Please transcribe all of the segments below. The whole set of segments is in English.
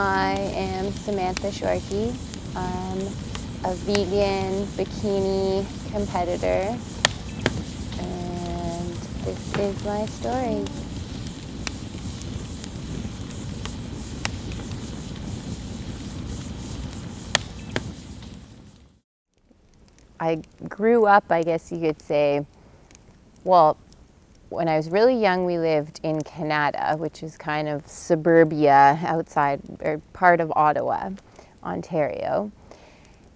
I am Samantha Shorkey. I'm a vegan bikini competitor, and this is my story. I grew up, I guess you could say, well, when I was really young, we lived in Canada, which is kind of suburbia outside, or part of Ottawa, Ontario.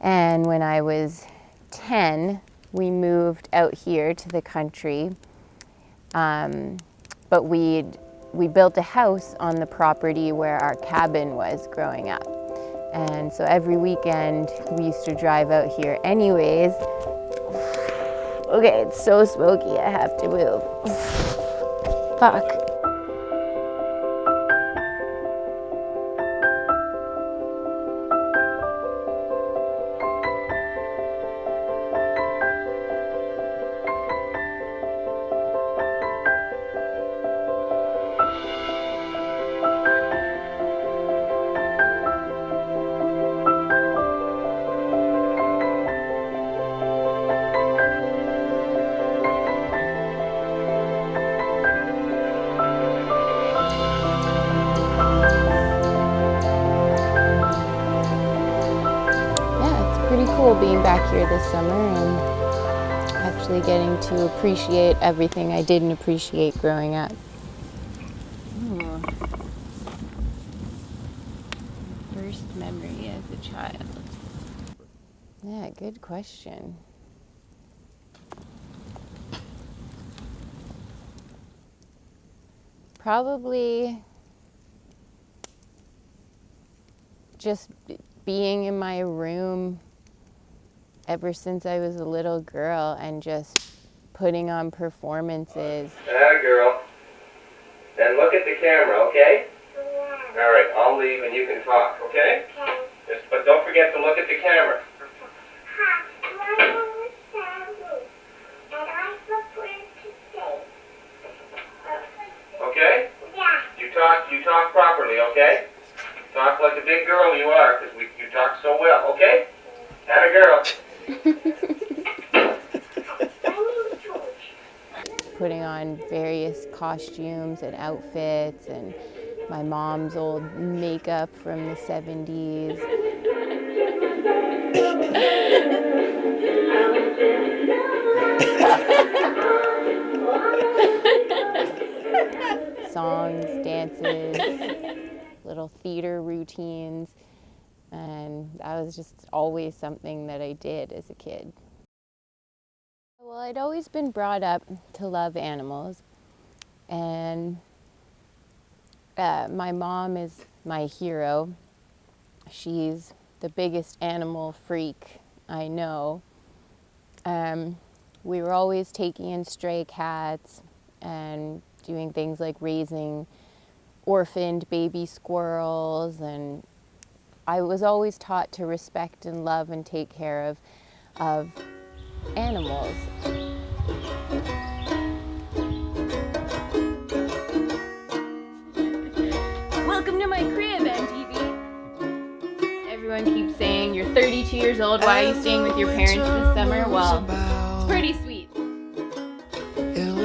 And when I was 10, we moved out here to the country. But we built a house on the property where our cabin was growing up. And so every weekend we used to drive out here anyways. Okay, it's so smoky, I have to move. Fuck. Pretty cool being back here this summer and actually getting to appreciate everything I didn't appreciate growing up. Ooh. First memory as a child. Yeah, good question. Probably just being in my room ever since I was a little girl and just putting on performances. Girl. Then look at the camera, okay? Yeah. All right, I'll leave and you can talk, okay? Okay. But don't forget to look at the camera. Okay? Yeah. You talk properly, okay? Talk like a big girl you are, because you talk so well, okay? Atta girl. Putting on various costumes and outfits and my mom's old makeup from the 70s. Songs, dances, little theater routines, and that was just always something that I did as a kid. Well, I'd always been brought up to love animals, and my mom is my hero. She's the biggest animal freak I know. We were always taking in stray cats and doing things like raising orphaned baby squirrels, and I was always taught to respect and love and take care of animals. Welcome to my crib, MTV. Everyone keeps saying, you're 32 years old, why are you staying with your parents this summer? Well, it's pretty sweet.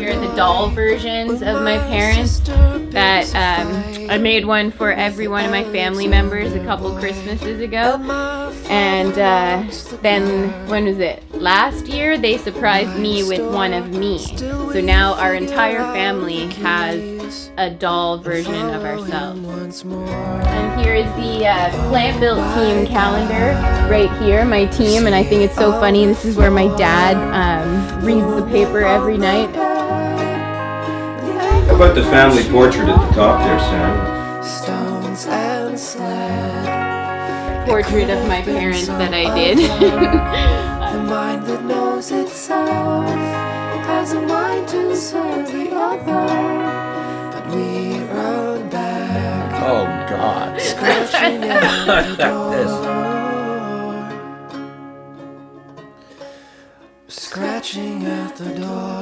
Here are the doll versions of my parents that I made one for every one of my family members a couple Christmases ago. And then, when was it? Last year, they surprised me with one of me. So now our entire family has a doll version of ourselves. And here is the Plant Built team calendar right here, my team. And I think it's so funny. This is where my dad reads the paper every night. How about the family portrait at the top there, Sam? Stones and sled. Portrait of my parents that I did. The mind that knows itself has a mind to serve the other, but we run back. Oh, God. Scratching at the door. Scratching at the door.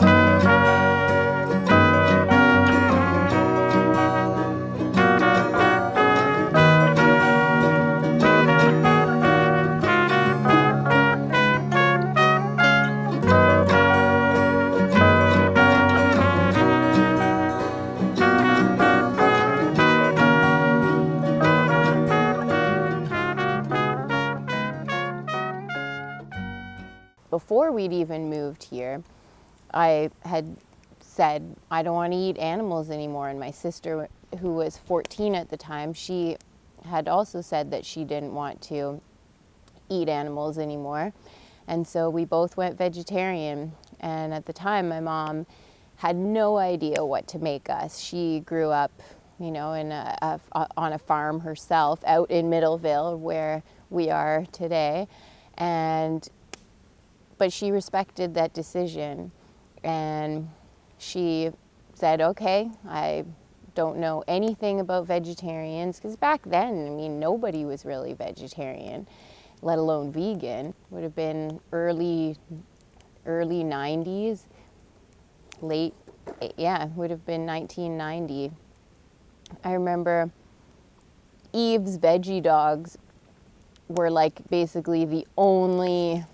before we'd even moved here, I had said, I don't want to eat animals anymore. And my sister, who was 14 at the time, she had also said that she didn't want to eat animals anymore. And so we both went vegetarian. And at the time, my mom had no idea what to make us. She grew up, you know, on a farm herself out in Middleville, where we are today. But she respected that decision. And she said, okay, I don't know anything about vegetarians, because back then, I mean, nobody was really vegetarian, let alone vegan. Would have been early 90s, would have been 1990. I remember Eve's Veggie Dogs were like basically the only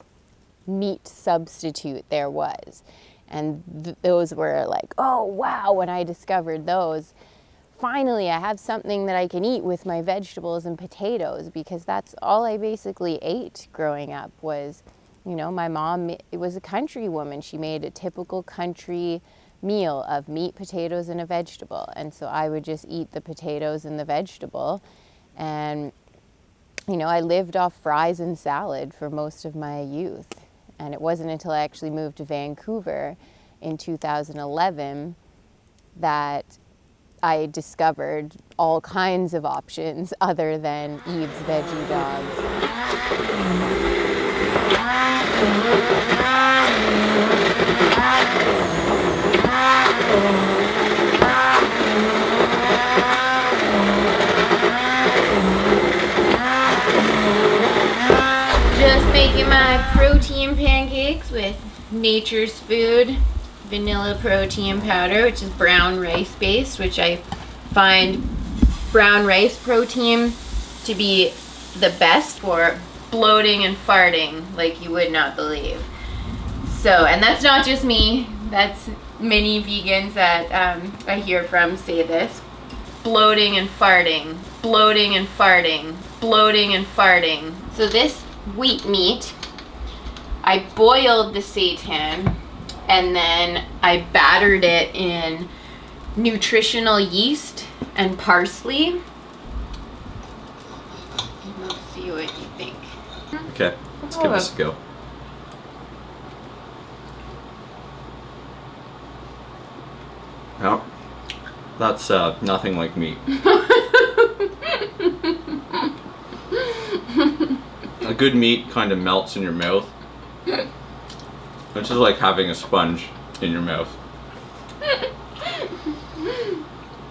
meat substitute there was. And those were like, oh wow, when I discovered those, finally I have something that I can eat with my vegetables and potatoes, because that's all I basically ate growing up was, you know, my mom was a country woman. She made a typical country meal of meat, potatoes, and a vegetable. And so I would just eat the potatoes and the vegetable. And, you know, I lived off fries and salad for most of my youth. And it wasn't until I actually moved to Vancouver in 2011 that I discovered all kinds of options other than Eve's Veggie Dogs. Just making my protein pancakes with Nature's Food vanilla protein powder, which is brown rice based, which I find brown rice protein to be the best for bloating and farting like you would not believe. So, and that's not just me, that's many vegans that I hear from say this. Bloating and farting, bloating and farting, bloating and farting. So this wheat meat, I boiled the seitan and then I battered it in nutritional yeast and parsley. Let's see what you think. Okay, let's give this a go. Yeah, that's nothing like meat. A good meat kind of melts in your mouth. It's just like having a sponge in your mouth.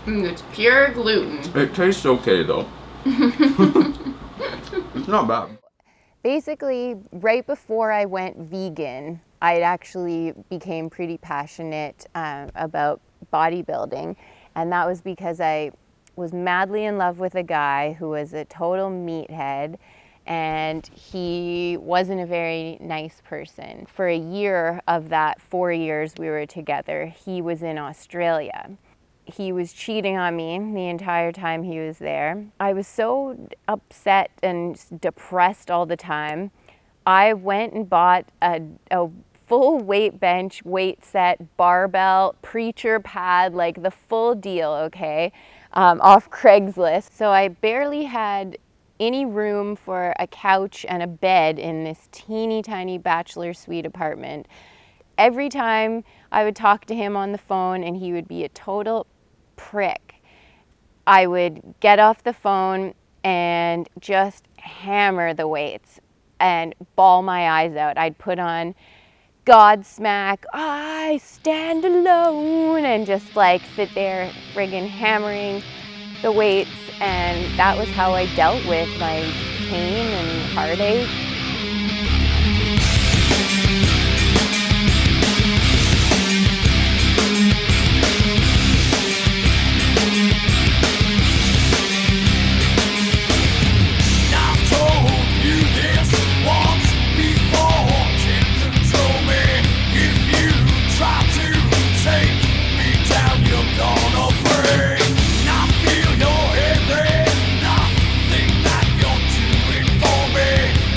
It's pure gluten. It tastes okay though. It's not bad. Basically, right before I went vegan, I actually became pretty passionate about bodybuilding. And that was because I was madly in love with a guy who was a total meathead. And he wasn't a very nice person. For a year of that 4 years we were together, he was in Australia. He was cheating on me the entire time he was there. I was so upset and depressed all the time. I went and bought a full weight bench, weight set, barbell, preacher pad, like the full deal, okay, off Craigslist. So I barely had any room for a couch and a bed in this teeny tiny bachelor suite apartment. Every time I would talk to him on the phone and he would be a total prick, I would get off the phone and just hammer the weights and bawl my eyes out. I'd put on Godsmack, I stand alone, and just like sit there friggin' hammering the weights, and that was how I dealt with my pain and heartache.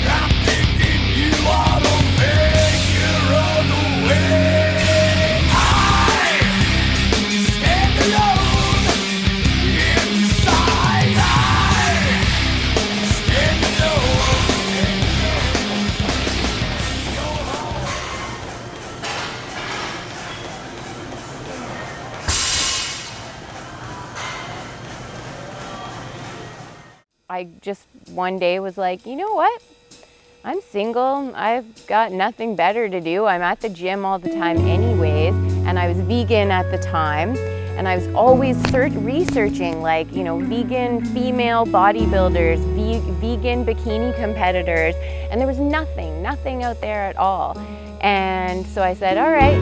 I'm I just one day was like, you know what? I'm single, I've got nothing better to do. I'm at the gym all the time anyways, and I was vegan at the time, and I was always researching like, you know, vegan female bodybuilders, vegan bikini competitors, and there was nothing out there at all. And so I said, all right,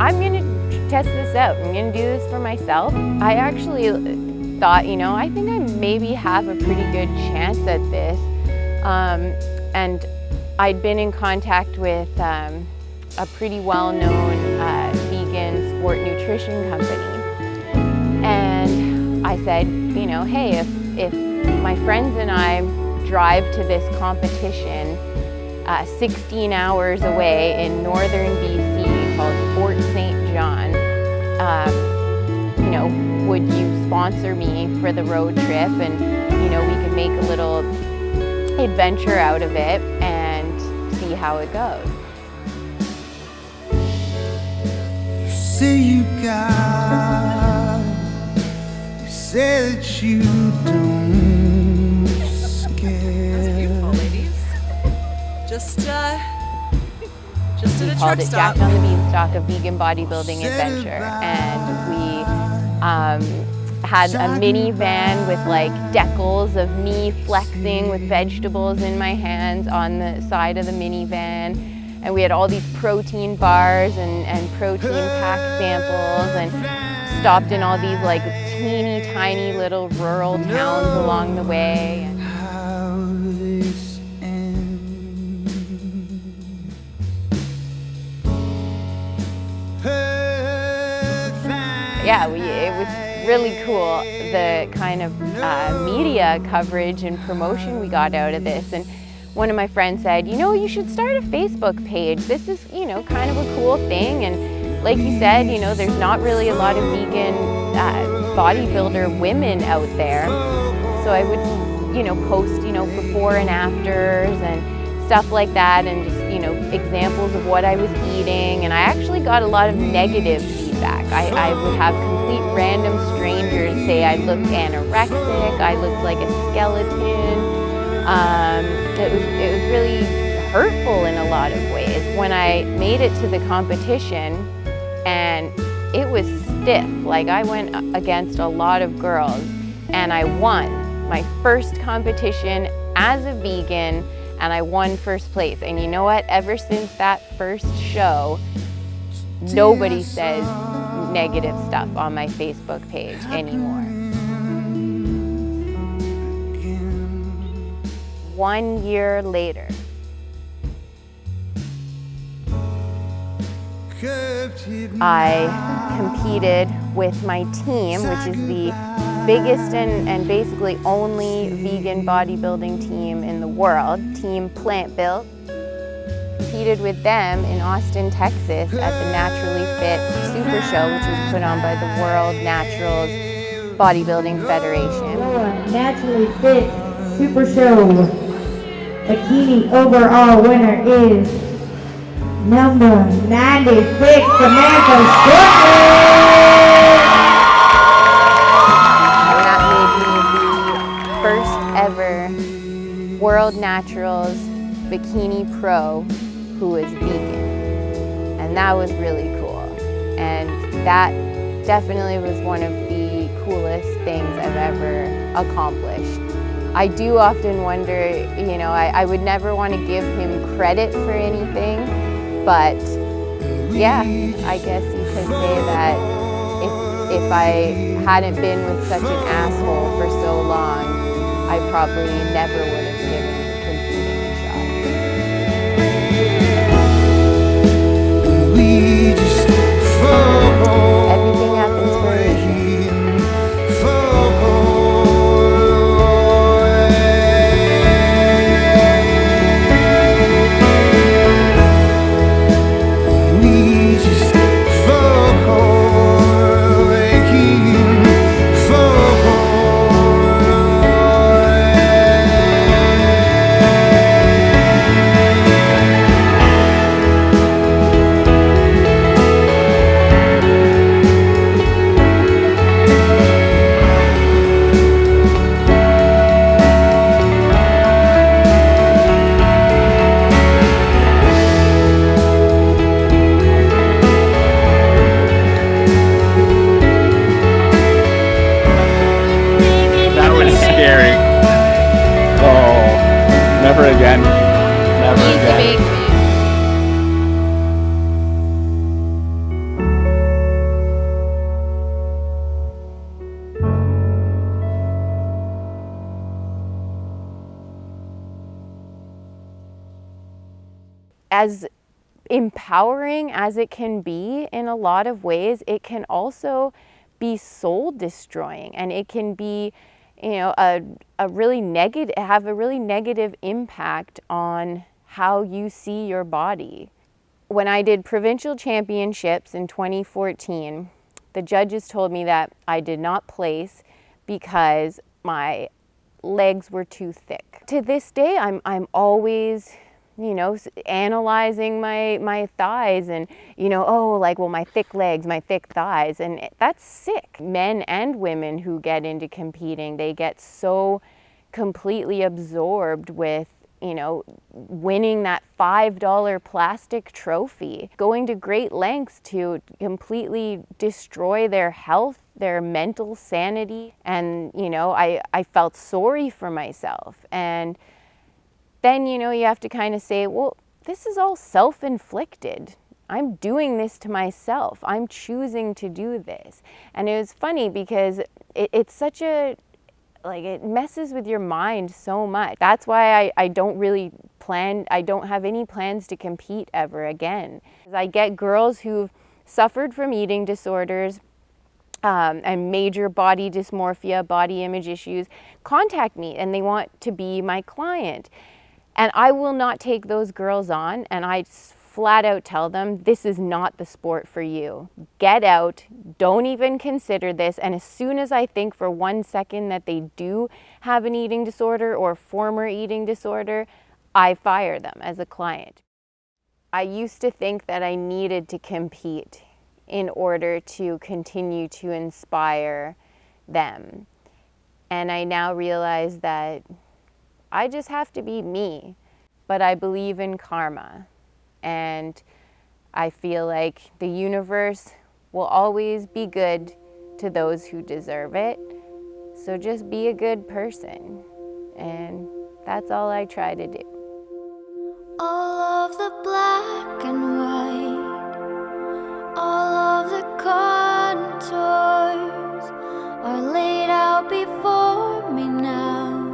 I'm gonna test this out. I'm gonna do this for myself. I actually thought, you know, I think I maybe have a pretty good chance at this. And I'd been in contact with a pretty well-known vegan sport nutrition company. And I said, you know, hey, if my friends and I drive to this competition 16 hours away in northern BC called Fort St. John, you know, would you sponsor me for the road trip? And, you know, we could make a little adventure out of it and see how it goes. You say you got, you say that you don't scare. That's beautiful, ladies. Just at a Called truck it stop. Jack on the Beanstalk, a vegan bodybuilding adventure, and we had a minivan with like decals of me flexing with vegetables in my hands on the side of the minivan, and we had all these protein bars and protein pack samples, and stopped in all these like teeny tiny little rural towns along the way. How this ends. Yeah, it was really cool, the kind of media coverage and promotion we got out of this. And one of my friends said, you know, you should start a Facebook page. This is, you know, kind of a cool thing. And like you said, you know, there's not really a lot of vegan bodybuilder women out there. So I would, you know, post, you know, before and afters and stuff like that, and just, you know, examples of what I was eating. And I actually got a lot of negative feedback. I would have complete random strangers say I looked anorexic, I looked like a skeleton. It was really hurtful in a lot of ways. When I made it to the competition, and it was stiff, like I went against a lot of girls, and I won my first competition as a vegan, and I won first place. And you know what? Ever since that first show, nobody says negative stuff on my Facebook page anymore. 1 year later, I competed with my team, which is the biggest and basically only vegan bodybuilding team in the world, Team Plant Built. Competed with them in Austin, Texas at the Naturally Fit Super Show, which was put on by the World Naturals Bodybuilding Federation. Naturally Fit Super Show bikini overall winner is number 96, Samantha Shortman. And that made me the first ever World Naturals Bikini Pro who was vegan. And that was really cool. And that definitely was one of the coolest things I've ever accomplished. I do often wonder, you know, I would never want to give him credit for anything, but yeah, I guess you could say that if I hadn't been with such an asshole for so long, I probably never would have given competing a shot. We just fall. Everything happens for a reason. Never again. Never He's a again. big fan. As empowering as it can be in a lot of ways, it can also be soul destroying, and it can be, you know, a really negative, have a really negative impact on how you see your body. When I did provincial championships in 2014, the judges told me that I did not place because my legs were too thick. To this day, I'm always, you know, analyzing my thighs and, you know, oh, like, well, my thick legs, my thick thighs, and that's sick. Men and women who get into competing, they get so completely absorbed with, you know, winning that $5 plastic trophy, going to great lengths to completely destroy their health, their mental sanity. And, you know, I felt sorry for myself. And then, you know, you have to kind of say, well, this is all self-inflicted. I'm doing this to myself. I'm choosing to do this. And it was funny because it's such a, like, it messes with your mind so much. That's why I don't really plan, I don't have any plans to compete ever again. I get girls who've suffered from eating disorders and major body dysmorphia, body image issues, contact me and they want to be my client. And I will not take those girls on, and I flat out tell them, this is not the sport for you. Get out, don't even consider this. And as soon as I think for 1 second that they do have an eating disorder or former eating disorder, I fire them as a client. I used to think that I needed to compete in order to continue to inspire them. And I now realize that I just have to be me. But I believe in karma. And I feel like the universe will always be good to those who deserve it. So just be a good person. And that's all I try to do. All of the black and white, all of the contours are laid out before me now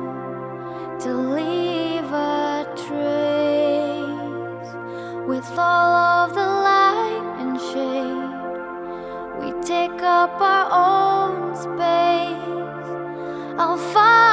to leave a trace. With all of the light and shade, we take up our own space. I'll find